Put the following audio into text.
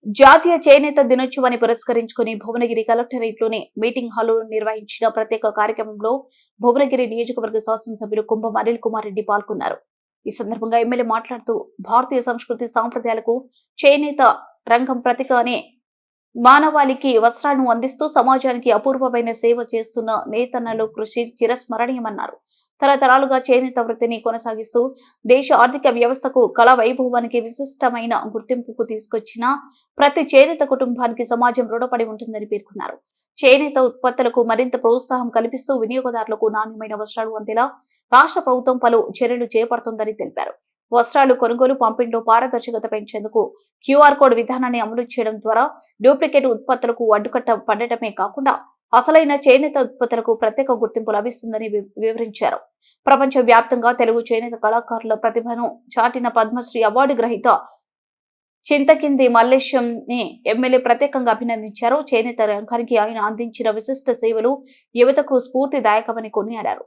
జాతీయ చేనేత దినోత్సవాన్ని పురస్కరించుకుని భువనగిరి కలెక్టరేట్లోని మీటింగ్ హాల్లో నిర్వహించిన ప్రత్యేక కార్యక్రమంలో భువనగిరి నియోజకవర్గ శాసనసభ్యులు కుంభం అనిల్ కుమార్ రెడ్డి పాల్గొన్నారు. ఈ సందర్భంగా ఎమ్మెల్యే మాట్లాడుతూ భారతీయ సంస్కృతి సాంప్రదాయాలకు చేనేత రంగం ప్రతీక అనే మానవాళికి వస్త్రాలను అందిస్తూ సమాజానికి అపూర్వమైన సేవ చేస్తున్న నేతన్నలు కృషి చిరస్మరణీయమన్నారు. తరతరాలుగా చేనేత వృత్తిని కొనసాగిస్తూ దేశ ఆర్థిక వ్యవస్థకు కళా వైభవానికి విశిష్టమైన గుర్తింపుకు తీసుకొచ్చిన ప్రతి చేనేత కుటుంబానికి సమాజం రుణపడి ఉంటుందని పేర్కొన్నారు. చేనేత ఉత్పత్తులకు మరింత ప్రోత్సాహం కల్పిస్తూ వినియోగదారులకు నాణ్యమైన వస్త్రాలు అందేలా రాష్ట్ర ప్రభుత్వం పలు చర్యలు చేపడుతోందని తెలిపారు. వస్త్రాలు కొనుగోలు పంపిణీలో పారదర్శకత పెంచేందుకు క్యూఆర్ కోడ్ విధానాన్ని అమలు చేయడం ద్వారా డూప్లికేట్ ఉత్పత్తులకు అడ్డుకట్ట పడటమే కాకుండా అసలైన చేనేత ఉత్పత్తులకు ప్రత్యేక గుర్తింపు లభిస్తుందని వివరించారు. ప్రపంచ వ్యాప్తంగా తెలుగు చేనేత కళాకారుల ప్రతిభను చాటిన పద్మశ్రీ అవార్డు గ్రహీత చింతకింది మల్లేశం ని ఎమ్మెల్యే ప్రత్యేకంగా అభినందించారు. చేనేత రంగానికి ఆయన అందించిన విశిష్ట సేవలు యువతకు స్ఫూర్తిదాయకమని కొనియాడారు.